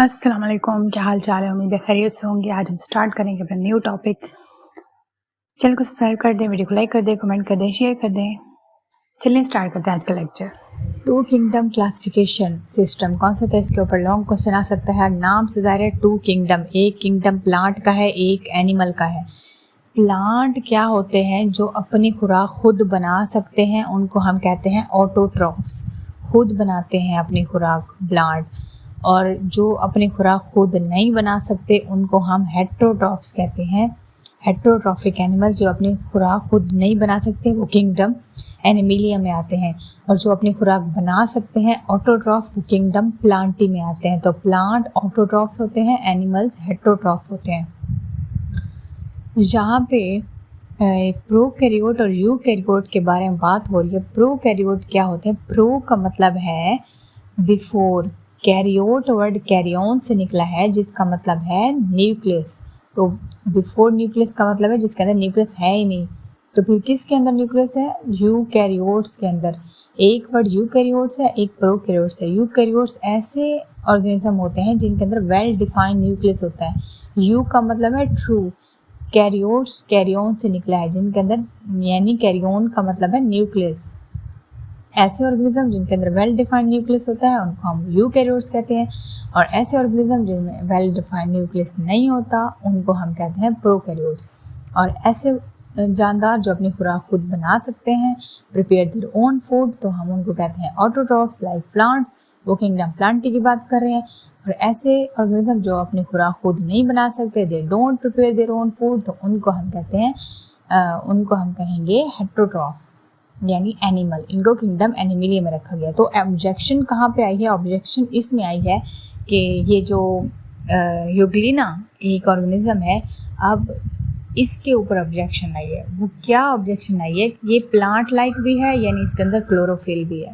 अस्सलाम वालेकुम, क्या हाल चाल है। उम्मीद है खैरियत से होंगे। आज हम स्टार्ट करेंगे अपना न्यू टॉपिक। चैनल को सब्सक्राइब कर दें, वीडियो को लाइक कर दें, कमेंट कर दें, शेयर कर दें। चलिए स्टार्ट करते हैं आज का lecture. Two kingdom classification system कौन सा था, इसके ऊपर लॉन्ग क्वेश्चन आ सकता है। नाम से ज़ाहिर है टू किंगडम, एक किंगडम प्लांट का है, एक एनिमल का है। प्लांट क्या होते हैं? जो अपनी खुराक खुद बना सकते हैं उनको हम कहते हैं ऑटोट्रॉफ्स। खुद बनाते हैं अपनी खुराक प्लांट। और जो अपनी खुराक खुद नहीं बना सकते उनको हम हेट्रोट्रॉफ्स कहते हैं। हेट्रोट्रॉफिक एनिमल्स जो अपनी खुराक खुद नहीं बना सकते वो किंगडम एनिमिलिया में आते हैं, और जो अपनी खुराक बना सकते हैं ऑटोट्रॉफ वो किंगडम प्लांटी में आते हैं। तो प्लांट ऑटोट्रॉफ्स होते हैं, एनिमल्स हेट्रोट्रॉफ होते हैं। यहाँ पे प्रोकैरियोट और यूकैरियोट के बारे में बात हो रही है। प्रोकैरियोट क्या होते हैं? प्रो का मतलब है बिफोर, कैरियोट वर्ड कैरियन से निकला है जिसका मतलब है न्यूक्लियस। तो बिफोर न्यूक्लियस का मतलब है जिसके अंदर न्यूक्लियस है ही नहीं। तो फिर किसके अंदर न्यूक्लियस है? यूकैरियोट्स के अंदर। एक वर्ड यूकैरियोट्स है, एक प्रोकैरियोट्स है। यूकैरियोट्स ऐसे ऑर्गेनिज्म होते हैं जिनके अंदर वेल डिफाइंड न्यूक्लियस होता है। यू का मतलब है ट्रू, कैरियोट्स कैरियन से निकला है जिनके अंदर, यानी कैरियन का मतलब है न्यूक्लियस। ऐसे ऑर्गेनिज्म जिनके अंदर वेल डिफाइंड न्यूक्लियस होता है उनको हम यूकैरियोट्स कहते हैं, और ऐसे ऑर्गेनिज्म जिनमें वेल डिफाइंड न्यूक्लियस नहीं होता उनको हम कहते हैं प्रोकैरियोट्स। और ऐसे जानदार जो अपनी खुराक खुद बना सकते हैं, प्रिपेयर देयर ओन फूड, तो हम उनको कहते हैं ऑटोट्रॉफ्स लाइक प्लांट्स। वो किंगडम प्लांटी की बात कर रहे हैं। और ऐसे ऑर्गेनिज्म जो अपनी खुराक खुद नहीं बना सकते, they don't prepare their own food, तो उनको हम कहते हैं उनको हम कहेंगे हेट्रोट्रॉफ्स यानी एनिमल। इनको किंगडम एनिमिलिया में रखा गया। तो ऑब्जेक्शन कहाँ पे आई है? ऑब्जेक्शन इसमें आई है कि ये जो यूग्लिना एक ऑर्गेनिज्म है, अब इसके ऊपर ऑब्जेक्शन आई है। वो क्या ऑब्जेक्शन आई है? ये प्लांट लाइक भी है, यानी इसके अंदर क्लोरोफिल भी है।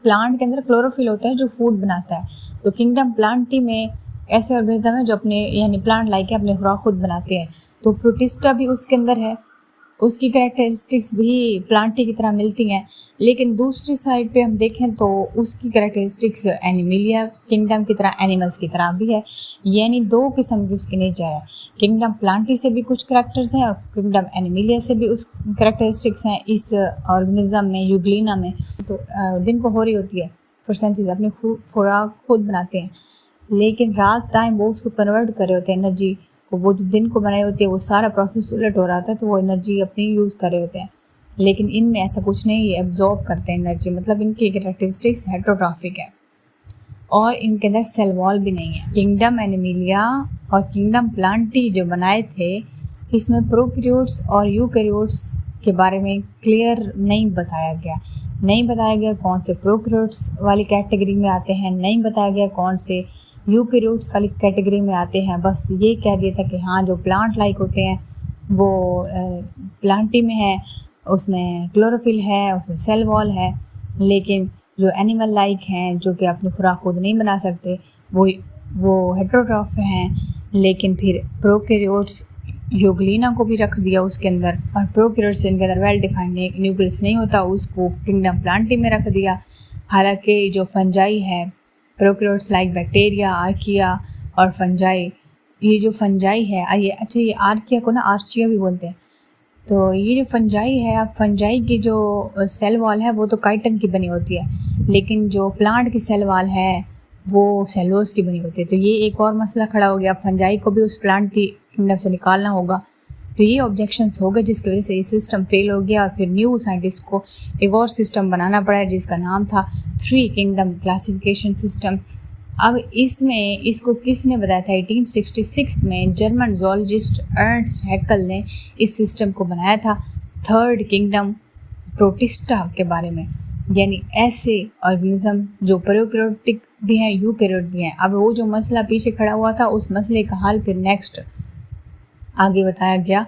प्लांट के अंदर क्लोरोफिल होता है जो फूड बनाता है। तो किंगडम प्लांटी में ऐसे ऑर्गेनिज्म है जो अपने यानी प्लांट लाइक है, अपने खुराक खुद बनाते हैं। तो प्रोटिस्टा भी उसके अंदर है, उसकी कैरेक्टरिस्टिक्स भी प्लांटी की तरह मिलती हैं। लेकिन दूसरी साइड पे हम देखें तो उसकी कैरेक्टरिस्टिक्स एनिमिलिया किंगडम की तरह, एनिमल्स की तरह भी है। यानी दो किस्म की उसकी नेचर है। किंगडम प्लांटी से भी कुछ करैक्टर्स हैं और किंगडम एनिमिलिया से भी उस कैरेक्टरिस्टिक्स हैं इस ऑर्गेनिज्म में, यूग्लिना में। तो दिन को हो रही होती है फोटोसिंथेसिस, अपनी खुराक खुद बनाते हैं, लेकिन रात टाइम वो उसको कन्वर्ट कर रहे होते हैं एनर्जी। वो जो दिन को बनाई होती है वो सारा प्रोसेस उलट हो रहा था, तो वो एनर्जी अपनी यूज़ कर रहे होते हैं। लेकिन इनमें ऐसा कुछ नहीं, ये एब्जॉर्ब करते हैं एनर्जी। मतलब इनकी कैरेक्टरिस्टिक्स हेट्रोट्रॉफिक है और इनके अंदर सेल वॉल भी नहीं है। किंगडम एनिमिलिया और किंगडम प्लांटी जो बनाए थे, इसमें प्रोकैरियोट्स और यूकैरियोट्स के बारे में क्लियर नहीं बताया गया। नहीं बताया गया कौन से प्रोकैरियोट्स वाली कैटेगरी में आते हैं, नहीं बताया गया कौन से यूकैरियोट्स वाली कैटेगरी में आते हैं। बस ये कह दिया था कि हाँ जो प्लांट लाइक होते हैं वो प्लांटी में है, उसमें क्लोरोफिल है, उसमें सेल वॉल है। लेकिन जो एनिमल लाइक हैं, जो कि अपनी खुराक खुद नहीं बना सकते, वो हेट्रोट्रॉफ हैं। लेकिन फिर प्रोकैरियोट्स यूग्लिना को भी रख दिया उसके अंदर, और प्रोकैरियोट्स जिनके अंदर वेल डिफाइंड न्यूक्लियस नहीं होता उसको किंगडम प्लांटी में रख दिया। हालांकि जो फंजाई है, प्रोकैरियोट्स लाइक बैक्टीरिया, आर्किया और फंजाई, ये जो फंजाई है, अच्छा ये आर्किया को ना आर्चिया भी बोलते हैं। तो ये जो फंजाई है, अब फंजाई की जो सेल वॉल है वो तो काइटन की बनी होती है, लेकिन जो प्लांट की सेल वॉल है वो सेलुलोज की बनी होती है। तो ये एक और मसला खड़ा हो गया, फंजाई को भी उस प्लांट की किंगडम से निकालना होगा। तो ये ऑब्जेक्शंस हो गए जिसकी वजह से ये सिस्टम फेल हो गया। और फिर न्यू साइंटिस्ट को एक और सिस्टम बनाना पड़ा जिसका नाम था थ्री किंगडम क्लासिफिकेशन सिस्टम। अब इसमें इसको किसने बताया था? 1866 में जर्मन ज़ूलॉजिस्ट अर्नस्ट हैकेल ने इस सिस्टम को बनाया था, थर्ड किंगडम प्रोटिस्टा के बारे में। यानी ऐसे ऑर्गेनिज्म जो प्रोकैरियोटिक भी हैं, यूकैरियोट भी हैं। अब वो जो मसला पीछे खड़ा हुआ था उस मसले का हल फिर नेक्स्ट आगे बताया गया,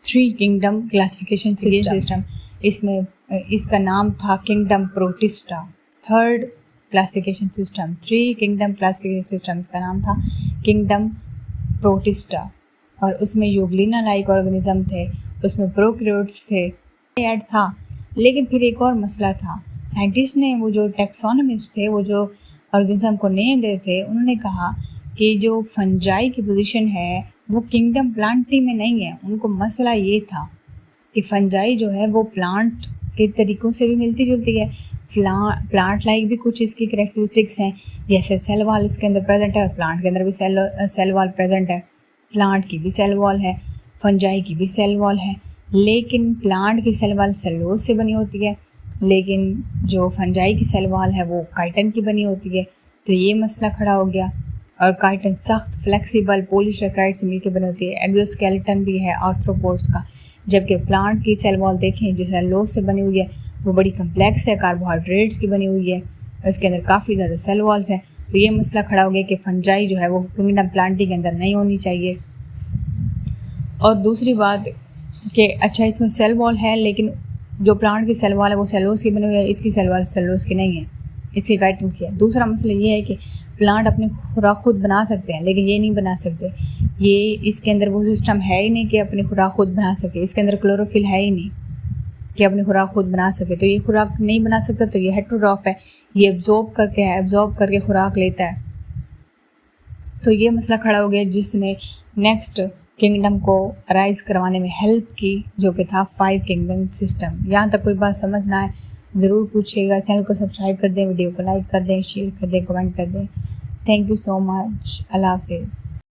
थ्री किंगडम क्लासिफिकेशन सिस्टम। इसमें इसका नाम था kingdom protista, third classification system, three kingdom classification system. इसका नाम था किंगडम प्रोटिस्टा, और उसमें यूग्लिना लाइक ऑर्गेनिज्म थे, उसमें प्रोकैरियोट्स थे, ऐड था। लेकिन फिर एक और मसला था, साइंटिस्ट ने वो जो टैक्सोनॉमिस्ट थे, वो जो ऑर्गेनिज्म को नेम देते थे, उन्होंने कहा कि जो फंजाई की पोजीशन है वो किंगडम प्लांटी में नहीं है। उनको मसला ये था कि फंजाई जो है वो प्लांट के तरीक़ों से भी मिलती जुलती है। प्लांट लाइक भी कुछ इसकी करैक्टरिस्टिक्स हैं, जैसे सेल वॉल इसके अंदर प्रेजेंट है और प्लांट के अंदर भी सेल वॉल प्रेजेंट है। प्लांट की भी सेल वॉल है, फंजाई की भी सेल वॉल है, लेकिन प्लांट की सेल वॉल सेलुलोज से बनी होती है, लेकिन जो फंजाई की सेल वॉल है वो काइटिन की बनी होती है। तो ये मसला खड़ा हो गया। और काइटिन सख्त फ्लेक्सिबल पॉलीसेकेराइड से मिलकर बनी होती है। एक्सोस्केलेटन भी है आर्थ्रोपोड्स का, जबकि प्लांट की सेल वॉल देखें जो सेलुलोज से बनी हुई है वो बड़ी कम्प्लेक्स है, कार्बोहाइड्रेट्स की बनी हुई है, इसके अंदर काफ़ी ज़्यादा सेल वॉल्स हैं। तो ये मसला खड़ा हो गया कि फंजाई जो है वो किंगडम प्लांटी के अंदर नहीं होनी चाहिए। और दूसरी बात कि अच्छा इसमें सेल वॉल है, लेकिन जो प्लांट की सेल वॉल है वो सेलुलोज की बनी हुई है, इसकी सेल वॉल सेलुलोज की नहीं है, इसकी काइटिन की है। दूसरा मसला ये है कि प्लांट अपनी खुराक खुद बना सकते हैं, लेकिन ये नहीं बना सकते। ये इसके अंदर वो सिस्टम है ही नहीं कि अपनी खुराक खुद बना सके। इसके अंदर क्लोरोफिल है ही नहीं कि अपनी खुराक खुद बना सके। तो ये खुराक नहीं बना सकता, तो ये हेटेरोट्रॉफ है, ये एब्जॉर्ब करके खुराक लेता है। तो ये मसला खड़ा हो गया जिसने नेक्स्ट किंगडम को राइज करवाने में हेल्प की, जो कि था 5 किंगडम सिस्टम। यहाँ तक कोई बात समझ ना आए ज़रूर पूछिएगा। चैनल को सब्सक्राइब कर दें, वीडियो को लाइक कर दें, शेयर कर दें, कमेंट कर दें। Thank you so much. अल्लाह हाफिज़।